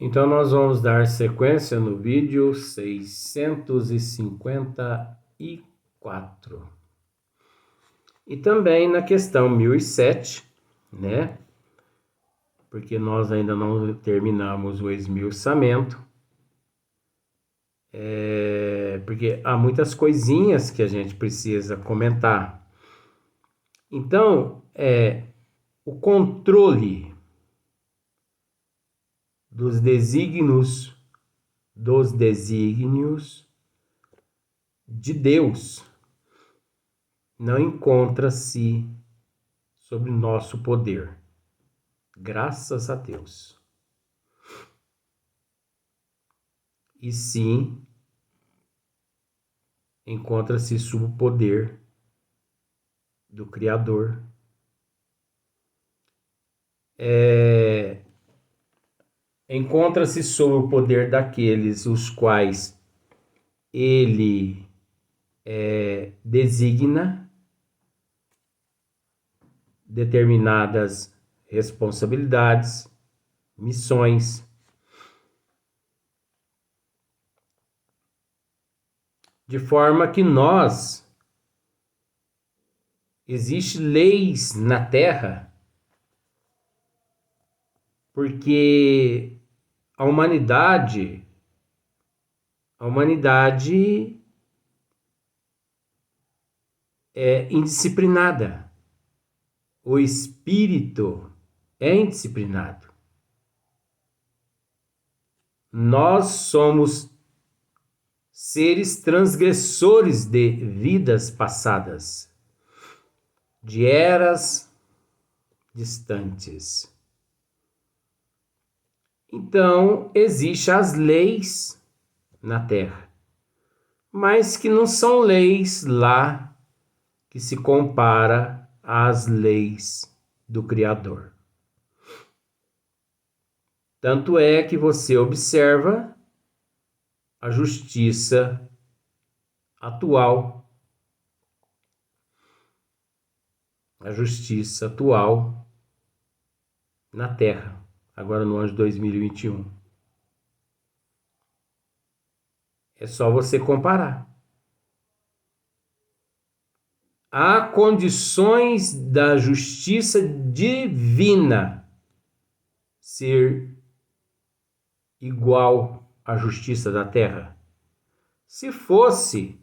Então, nós vamos dar sequência no vídeo 654. E também na questão 1007, né? Porque nós ainda não terminamos o esmiuçamento. Porque há muitas coisinhas que a gente precisa comentar. Então, o controle dos desígnios de Deus não encontra-se sob nosso poder, graças a Deus. E sim, encontra-se sob o poder do Criador. Encontra-se sob o poder daqueles os quais ele designa determinadas responsabilidades, missões, de forma que existem leis na Terra, porque a humanidade é indisciplinada. O espírito é indisciplinado. Nós somos seres transgressores de vidas passadas, de eras distantes. Então, existem as leis na Terra, mas que não são leis lá que se compara às leis do Criador. Tanto é que você observa a justiça atual. A justiça atual na Terra, agora no ano de 2021. É só você comparar. Há condições da justiça divina ser igual à justiça da Terra? Se fosse,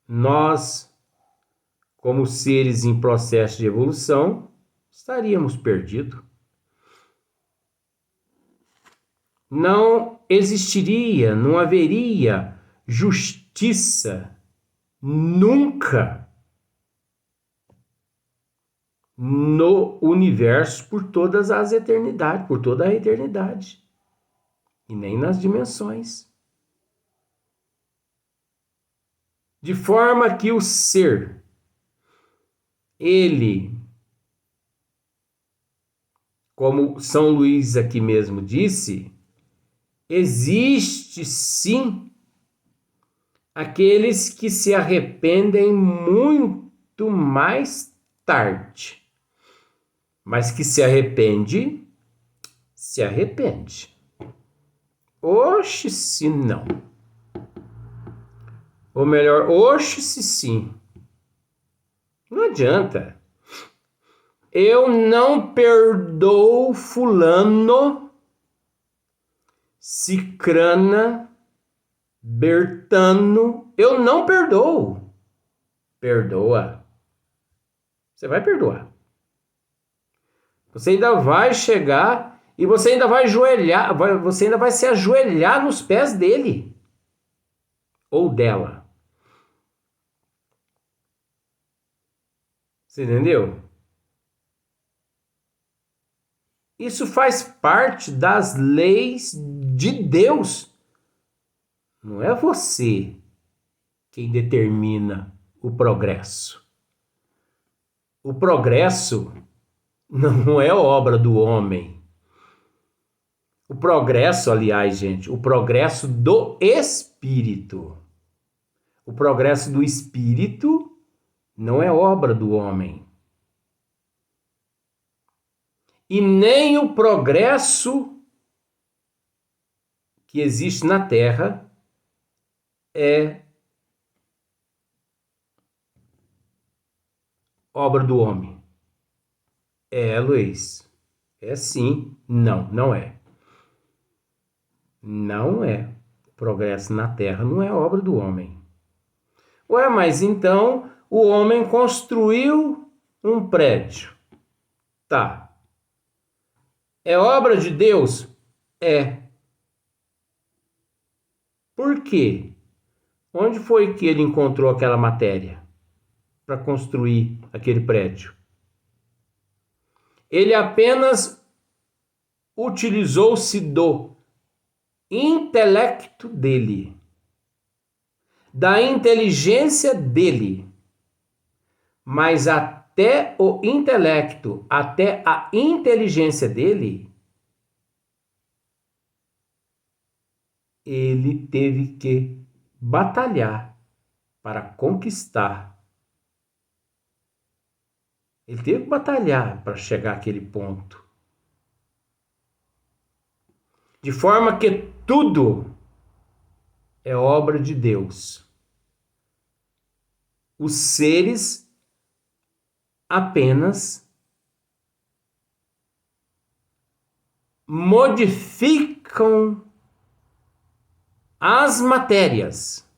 nós, como seres em processo de evolução, estaríamos perdidos. Não existiria, não haveria justiça nunca no universo por todas as eternidades, por toda a eternidade, e nem nas dimensões. De forma que o ser, ele, como São Luís aqui mesmo disse, existe sim aqueles que se arrependem muito mais tarde, mas que se arrepende. Oxe, se não. Ou melhor, oxe, se sim. Não adianta. Eu não perdoo fulano, cicrana, bertano. Eu não perdoo. Perdoa. Você vai perdoar. Você ainda vai chegar e você ainda vai ajoelhar, você ainda vai se ajoelhar nos pés dele ou dela. Você entendeu? Isso faz parte das leis de Deus. Não é você quem determina o progresso. O progresso não é obra do homem. O progresso, aliás, gente, o progresso do espírito. O progresso do espírito não é obra do homem. E nem o progresso que existe na Terra é obra do homem? É, Luiz. É sim. Não, não é. Não é. O progresso na Terra não é obra do homem. Ué, mas então o homem construiu um prédio. Tá. É obra de Deus? É. Por quê? Onde foi que ele encontrou aquela matéria para construir aquele prédio? Ele apenas utilizou-se do intelecto dele, da inteligência dele, mas até o intelecto, até a inteligência dele, ele teve que batalhar para conquistar. Ele teve que batalhar para chegar àquele ponto. De forma que tudo é obra de Deus. Os seres apenas modificam as matérias,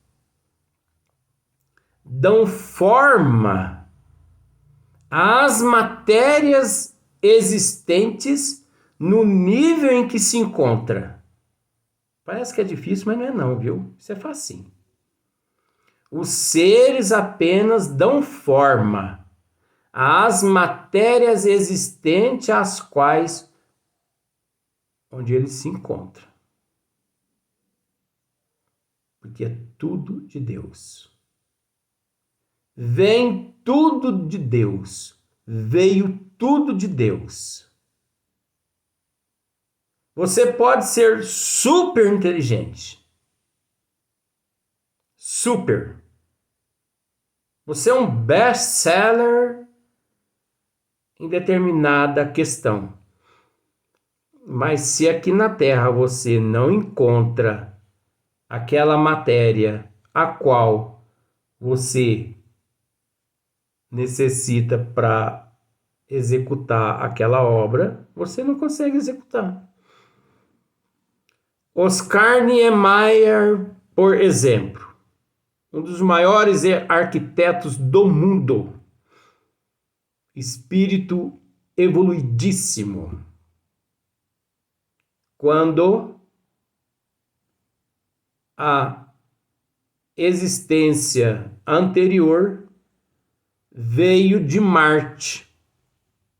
dão forma às matérias existentes no nível em que se encontra. Parece que é difícil, mas não é não, viu? Isso é facinho. Os seres apenas dão forma às matérias existentes às quais onde ele se encontra. Porque é tudo de Deus. Vem tudo de Deus. Veio tudo de Deus. Você pode ser super inteligente. Super. Você é um best-seller em determinada questão. Mas se aqui na Terra você não encontra aquela matéria a qual você necessita para executar aquela obra, você não consegue executar. Oscar Niemeyer, por exemplo, um dos maiores arquitetos do mundo, espírito evoluidíssimo. Quando a existência anterior veio de Marte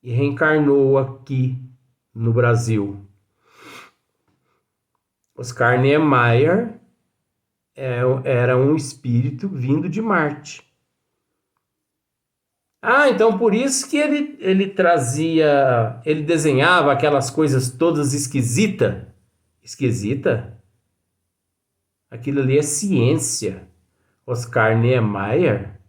e reencarnou aqui no Brasil. Oscar Niemeyer era um espírito vindo de Marte. Ah, então por isso que ele trazia, ele desenhava aquelas coisas todas esquisitas. Esquisita? Aquilo ali é ciência. Oscar Niemeyer,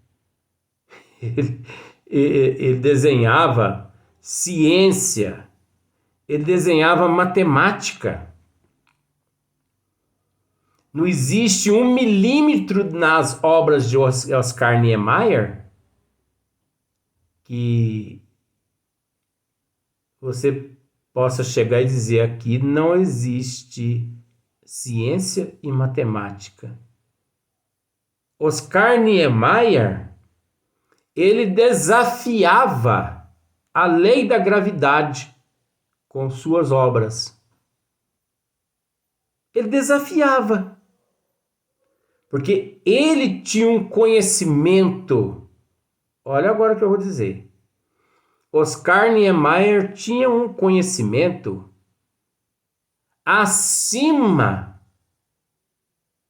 ele desenhava ciência, ele desenhava matemática. Não existe 1 milímetro nas obras de Oscar Niemeyer que você possa chegar e dizer aqui não existe ciência e matemática. Oscar Niemeyer, ele desafiava a lei da gravidade com suas obras. Ele desafiava. Porque ele tinha um conhecimento. Olha agora o que eu vou dizer. Oscar Niemeyer tinha um conhecimento acima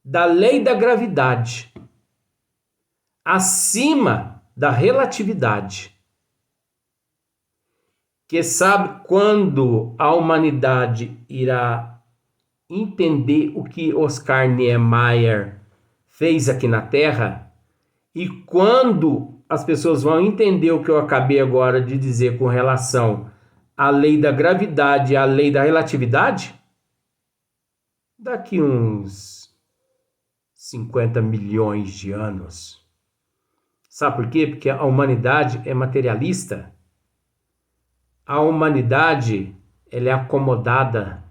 da lei da gravidade, acima da relatividade. Que sabe quando a humanidade irá entender o que Oscar Niemeyer fez aqui na Terra, e quando as pessoas vão entender o que eu acabei agora de dizer com relação à lei da gravidade e à lei da relatividade? daqui uns 50 milhões de anos. Sabe por quê? Porque a humanidade é materialista. A humanidade, ela é acomodada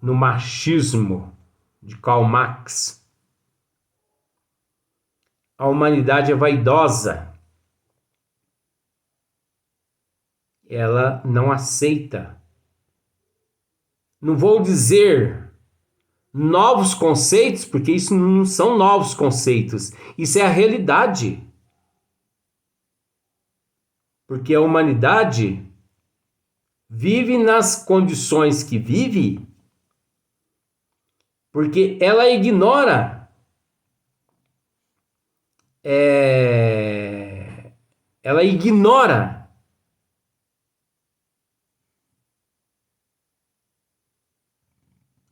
no machismo de Karl Marx. A humanidade é vaidosa. Ela não aceita. Não vou dizer novos conceitos, porque isso não são novos conceitos. Isso é a realidade. Porque a humanidade vive nas condições que vive, porque ela ignora ela ignora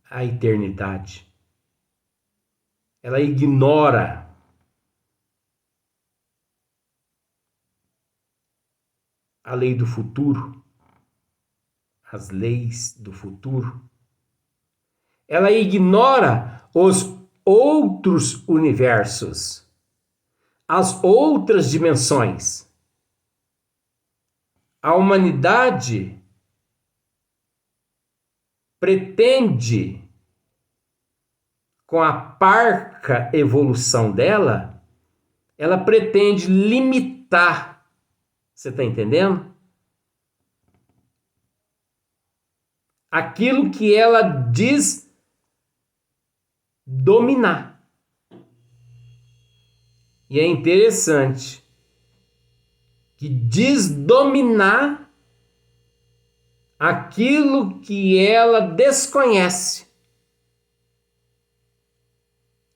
a eternidade. Ela ignora a lei do futuro, as leis do futuro. Ela ignora os outros universos, as outras dimensões. A humanidade pretende, com a parca evolução dela, ela pretende limitar. Você está entendendo? Aquilo que ela diz dominar. E é interessante que diz dominar aquilo que ela desconhece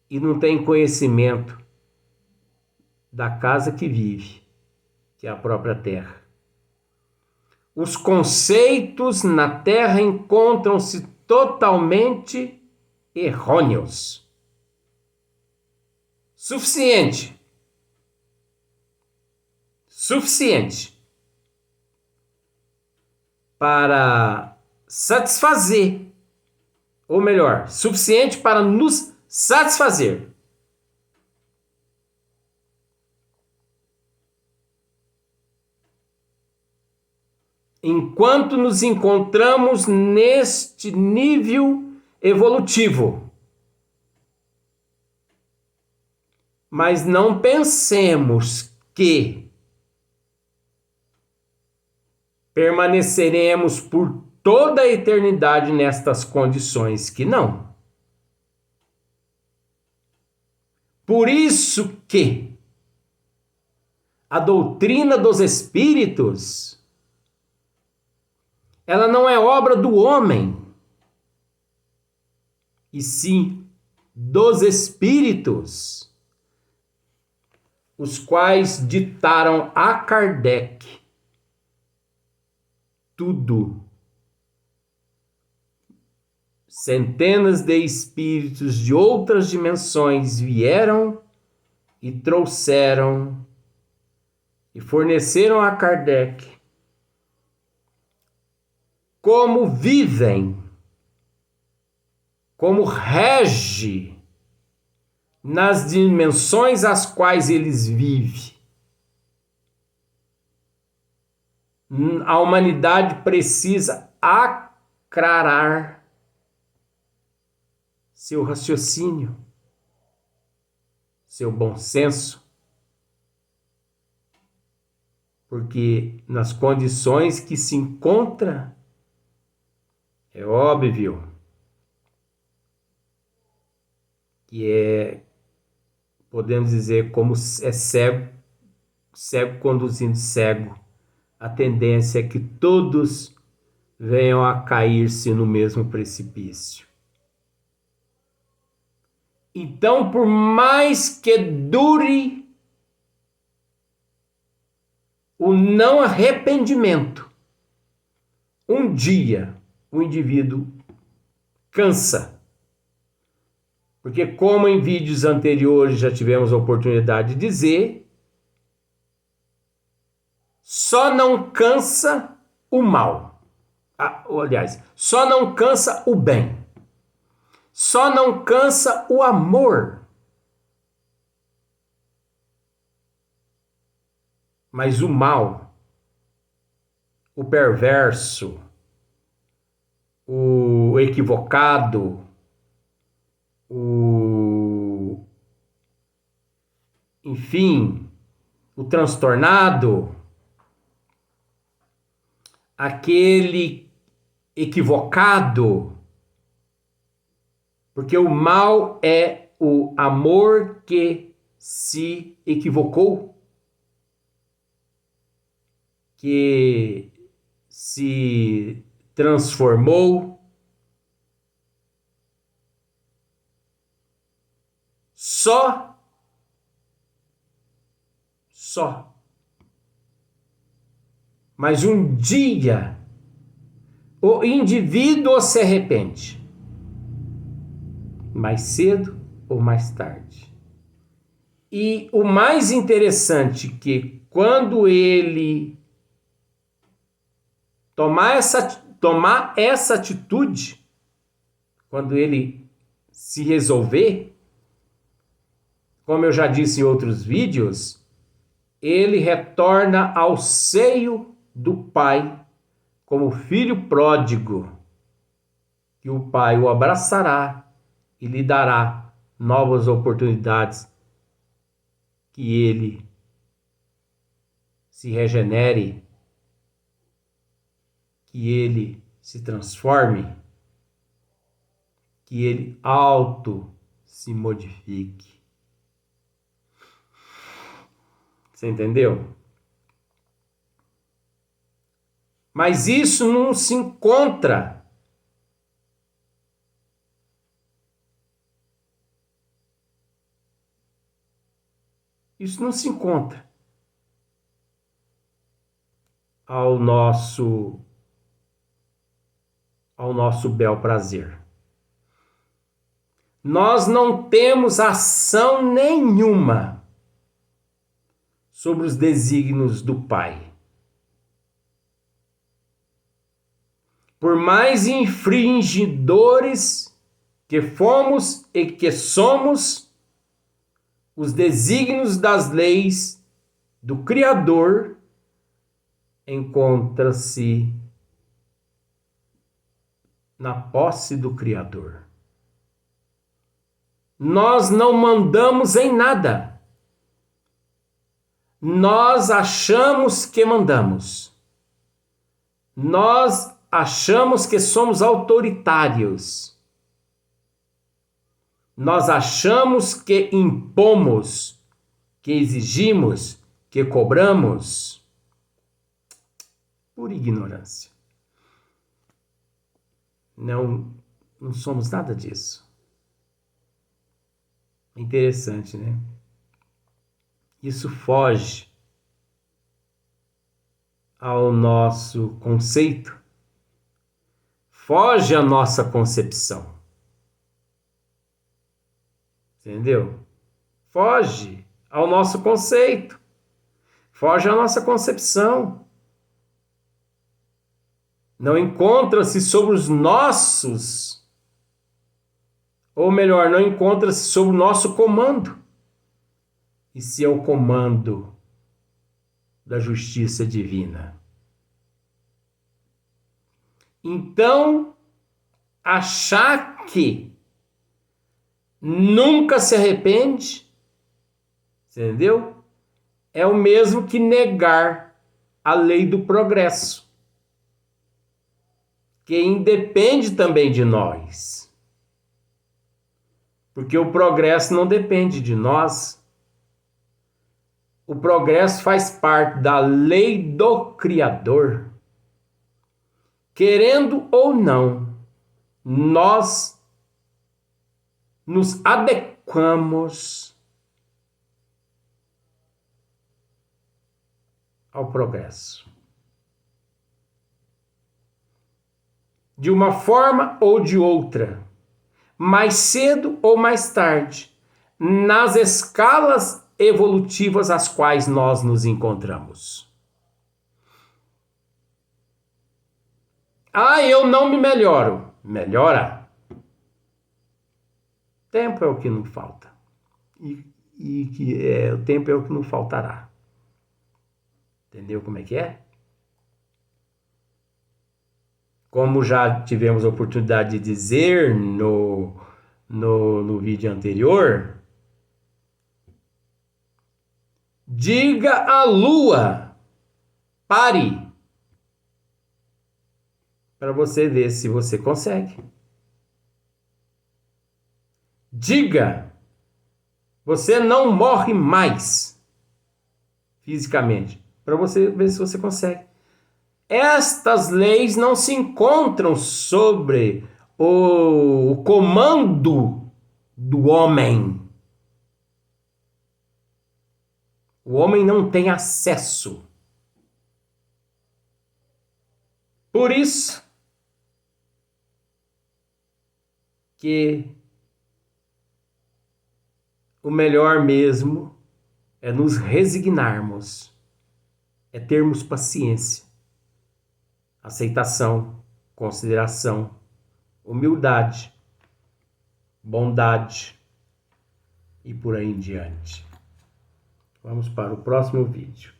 e não tem conhecimento da casa que vive, que é a própria Terra. Os conceitos na Terra encontram-se totalmente errôneos. Suficiente para satisfazer, ou melhor, suficiente para nos satisfazer. Enquanto nos encontramos neste nível evolutivo. Mas não pensemos que permaneceremos por toda a eternidade nestas condições, que não. Por isso que a doutrina dos espíritos, ela não é obra do homem, e sim dos espíritos, os quais ditaram a Kardec tudo. Centenas de espíritos de outras dimensões vieram e trouxeram e forneceram a Kardec como vivem, como rege nas dimensões às quais eles vivem. A humanidade precisa aclarar seu raciocínio, seu bom senso, porque nas condições que se encontra, é óbvio que podemos dizer, como é cego conduzindo cego, a tendência é que todos venham a cair-se no mesmo precipício. Então, por mais que dure o não arrependimento, um dia o indivíduo cansa. Porque, como em vídeos anteriores já tivemos a oportunidade de dizer, só não cansa o mal. aliás, só não cansa o bem. Só não cansa o amor. Mas o mal, o perverso, o equivocado, enfim, o transtornado, aquele equivocado, porque o mal é o amor que se equivocou, que se transformou. Só. Mas um dia o indivíduo se arrepende, mais cedo ou mais tarde. E o mais interessante é que quando ele tomar essa atitude, quando ele se resolver, como eu já disse em outros vídeos, ele retorna ao seio do Pai como filho pródigo, que o Pai o abraçará e lhe dará novas oportunidades, que ele se regenere, que ele se transforme, que ele se modifique. Você entendeu? Mas isso não se encontra ao nosso bel prazer. Nós não temos ação nenhuma sobre os desígnios do Pai. Por mais infringidores que fomos e que somos, os desígnios das leis do Criador encontram-se na posse do Criador. Nós não mandamos em nada. Nós achamos que mandamos. Nós achamos que somos autoritários. Nós achamos que impomos, que exigimos, que cobramos. Por ignorância. Não somos nada disso. Interessante, né? Isso foge ao nosso conceito, foge à nossa concepção. Entendeu? Foge ao nosso conceito, foge à nossa concepção. Não encontra-se sobre os nossos, ou melhor, não encontra-se sobre o nosso comando. E se é o comando da justiça divina. Então, achar que nunca se arrepende, entendeu? É o mesmo que negar a lei do progresso, que independe também de nós. Porque o progresso não depende de nós. O progresso faz parte da lei do Criador. Querendo ou não, nós nos adequamos ao progresso. De uma forma ou de outra, mais cedo ou mais tarde, nas escalas evolutivas às quais nós nos encontramos. Ah, eu não me melhoro. Melhora. Tempo é o que não falta. O tempo é o que não faltará. Entendeu como é que é? Como já tivemos a oportunidade de dizer no vídeo anterior, diga à lua, pare, para você ver se você consegue. Diga, você não morre mais fisicamente, para você ver se você consegue. Estas leis não se encontram sobre o comando do homem. O homem não tem acesso. Por isso que o melhor mesmo é nos resignarmos, é termos paciência, aceitação, consideração, humildade, bondade e por aí em diante. Vamos para o próximo vídeo.